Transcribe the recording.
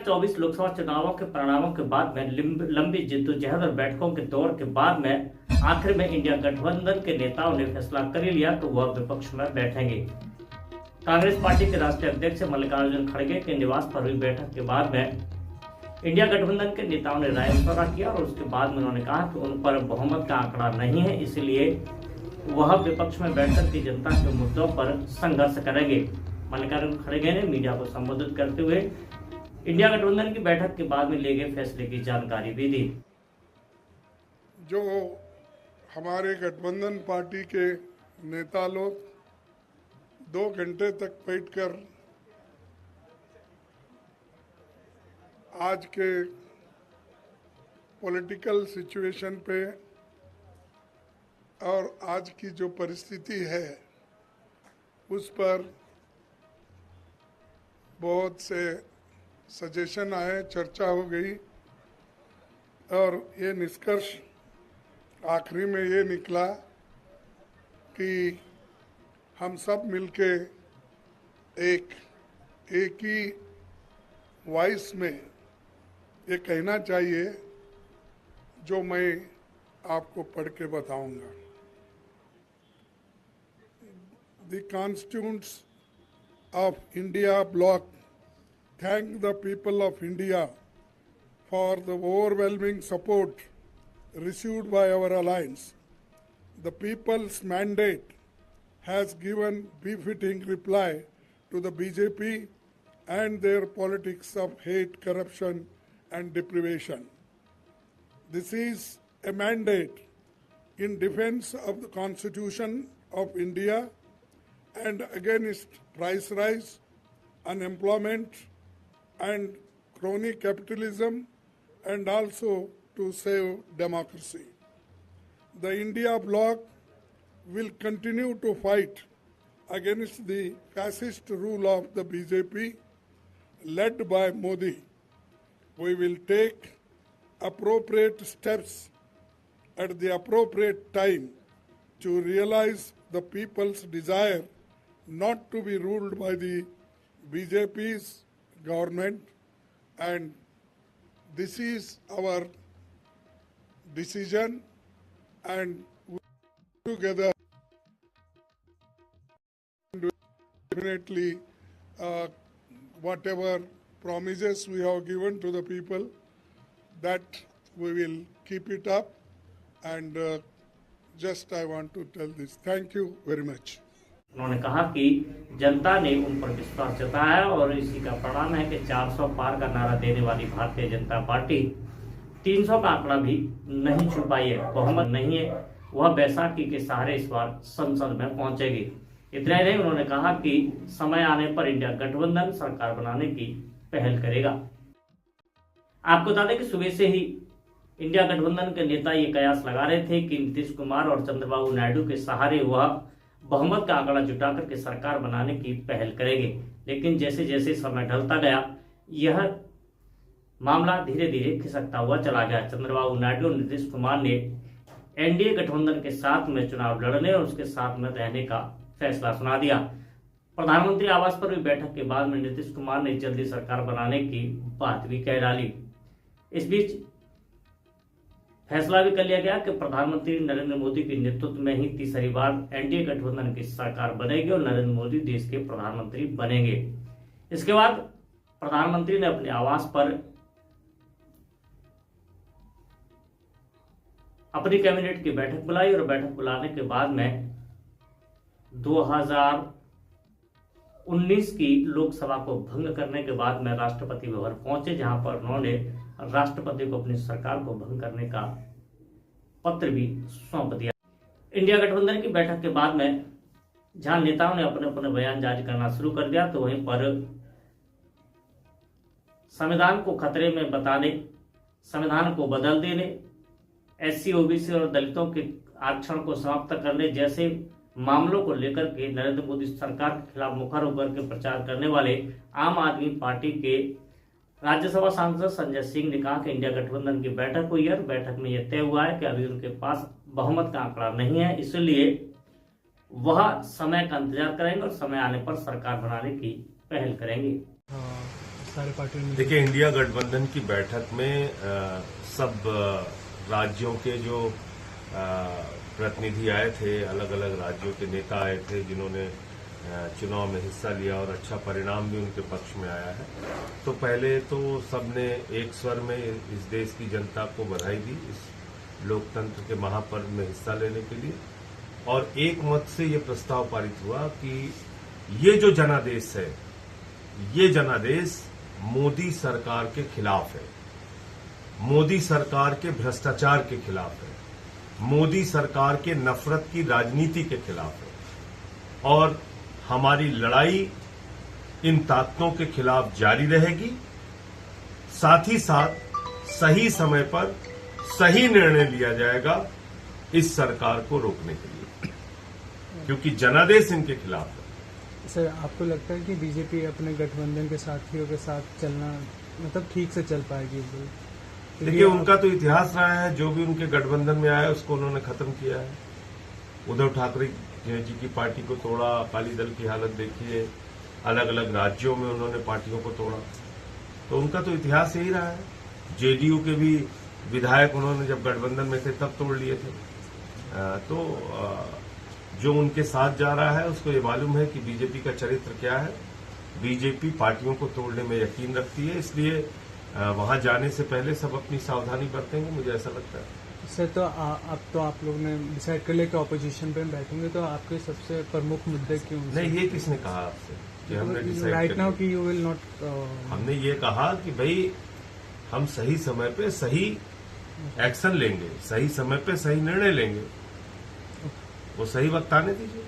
2024 लोकसभा चुनावों के परिणामों के बाद में लंबी जिद्दोजहद और बैठकों के दौर के बाद में आखिर में इंडिया गठबंधन के नेताओं ने फैसला कर ही लिया तो वह विपक्ष में बैठेंगे। कांग्रेस पार्टी के राष्ट्रीय अध्यक्ष मल्लिकार्जुन खड़गे के निवास पर हुई बैठक के बाद में इंडिया गठबंधन के नेताओं ने राय मशवरा किया और उसके बाद में उन्होंने कहा कि उन पर बहुमत का आंकड़ा नहीं है, इसलिए वह विपक्ष में बैठकर की जनता के मुद्दों पर संघर्ष करेंगे। मल्लिकार्जुन खड़गे ने मीडिया को संबोधित करते हुए इंडिया गठबंधन की बैठक के बाद में लिए गए फैसले की जानकारी भी दी। जो हमारे गठबंधन पार्टी के नेता लोग 2 घंटे तक बैठकर आज के पॉलिटिकल सिचुएशन पे और आज की जो परिस्थिति है उस पर बहुत से सजेशन आए, चर्चा हो गई और ये निष्कर्ष आखिरी में ये निकला कि हम सब मिलके एक ही वॉइस में ये कहना चाहिए जो मैं आपको पढ़ के बताऊंगा। The constituents of India bloc thank the people of India for the overwhelming support received by our alliance. The people's mandate has given befitting reply to the BJP and their politics of hate, corruption and deprivation. This is a mandate in defense of the Constitution of India and against price rise, unemployment and crony capitalism, and also to save democracy. The India bloc will continue to fight against the fascist rule of the BJP led by Modi. We will take appropriate steps at the appropriate time to realize the people's desire not to be ruled by the BJP's government, and this is our decision, and we together definitely whatever promises we have given to the people, that we will keep it up, and just I want to tell this. Thank you very much. उन्होंने कहा कि जनता ने उन पर विश्वास जताया है और इसी का परिणाम है कि 400 पार का नारा देने वाली भारतीय जनता पार्टी 300 का आंकड़ा भी नहीं छू पाई है। बहुमत नहीं है, वह बैसाखी के सहारे इस बार संसद में पहुंचेगी। इतना ही नहीं, उन्होंने कहा कि समय आने पर इंडिया गठबंधन सरकार बनाने की पहल करेगा। आपको बता दें कि सुबह से ही इंडिया गठबंधन के नेता ये कयास लगा रहे थे कि नीतीश कुमार और चंद्रबाबू नायडू के सहारे वह बहुमत का आंकड़ा जुटा करके सरकार बनाने की पहल करेंगे। लेकिन जैसे जैसे समय ढलता गया यह मामला धीरे धीरे खिसकता हुआ चला गया। चंद्रबाबू नायडू और नीतीश कुमार ने एनडीए गठबंधन के साथ में चुनाव लड़ने और उसके साथ में रहने का फैसला सुना दिया। प्रधानमंत्री आवास पर हुई बैठक के बाद में नीतीश कुमार ने जल्दी सरकार बनाने की बात भी कह डाली। इस बीच फैसला भी कर लिया गया कि प्रधानमंत्री नरेंद्र मोदी के नेतृत्व में ही तीसरी बार एनडीए गठबंधन की सरकार बनेगी और नरेंद्र मोदी देश के प्रधानमंत्री बनेंगे। इसके बाद प्रधानमंत्री ने अपने आवास पर अपनी कैबिनेट की बैठक बुलाई और बैठक बुलाने के बाद में 2019 की लोकसभा को भंग करने के बाद में राष्ट्रपति भवन पहुंचे, जहां पर उन्होंने राष्ट्रपति को अपनी सरकार को भंग करने का पत्र भी सौंप दिया। इंडिया गठबंधन की बैठक के बाद में जहां नेताओं ने अपने अपने बयान जारी करना शुरू कर दिया, तो वहीं पर संविधान को खतरे में बताने, संविधान को बदल देने, एससी, ओबीसी और दलितों के आरक्षण को समाप्त करने जैसे मामलों को लेकर के नरेंद्र मोदी सरकार के खिलाफ मुखर होकर के प्रचार करने वाले आम आदमी पार्टी के राज्यसभा सांसद संजय सिंह ने कहा कि इंडिया गठबंधन की बैठक हुई है और बैठक में यह तय हुआ है कि अभी उनके पास बहुमत का आंकड़ा नहीं है, इसलिए वह समय का इंतजार करेंगे और समय आने पर सरकार बनाने की पहल करेंगे। सारे पार्टियों में? देखिए, इंडिया गठबंधन की बैठक में सब राज्यों के जो प्रतिनिधि आए थे, अलग अलग राज्यों के नेता आए थे, जिन्होंने चुनाव में हिस्सा लिया और अच्छा परिणाम भी उनके पक्ष में आया है। तो पहले तो सबने एक स्वर में इस देश की जनता को बधाई दी इस लोकतंत्र के महापर्व में हिस्सा लेने के लिए, और एक मत से ये प्रस्ताव पारित हुआ कि ये जो जनादेश है, ये जनादेश मोदी सरकार के खिलाफ है, मोदी सरकार के भ्रष्टाचार के खिलाफ है, मोदी सरकार के नफरत की राजनीति के खिलाफ है, और हमारी लड़ाई इन ताकतों के खिलाफ जारी रहेगी। साथ ही साथ सही समय पर सही निर्णय लिया जाएगा इस सरकार को रोकने के लिए, क्योंकि जनादेश इनके खिलाफ है। सर, आपको लगता है कि बीजेपी अपने गठबंधन के साथियों के साथ चलना मतलब ठीक से चल पाएगी? देखिए, उनका तो इतिहास रहा है, जो भी उनके गठबंधन में आया उसको उन्होंने खत्म किया है। उद्धव ठाकरे जी की पार्टी को तोड़ा, अकाली दल की हालत देखिए, अलग अलग राज्यों में उन्होंने पार्टियों को तोड़ा, तो उनका तो इतिहास यही रहा है। जेडीयू के भी विधायक उन्होंने जब गठबंधन में थे तब तोड़ लिए थे। तो जो उनके साथ जा रहा है उसको ये मालूम है कि बीजेपी का चरित्र क्या है। बीजेपी पार्टियों को तोड़ने में यकीन रखती है, इसलिए वहां जाने से पहले सब अपनी सावधानी बरतेंगे, मुझे ऐसा लगता है। सर, तो अब तो आप लोग ने डिसाइड कर लिया कि ऑपोजिशन पे बैठेंगे, तो आपके सबसे प्रमुख मुद्दे क्यों? नहीं, ये किसने कहा आपसे कि हमने डिसाइड राइट नाउ कि यू विल नॉट? हमने ये कहा कि भाई हम सही समय पे सही एक्शन लेंगे, सही समय पे सही निर्णय लेंगे, वो सही वक्त आने दीजिए।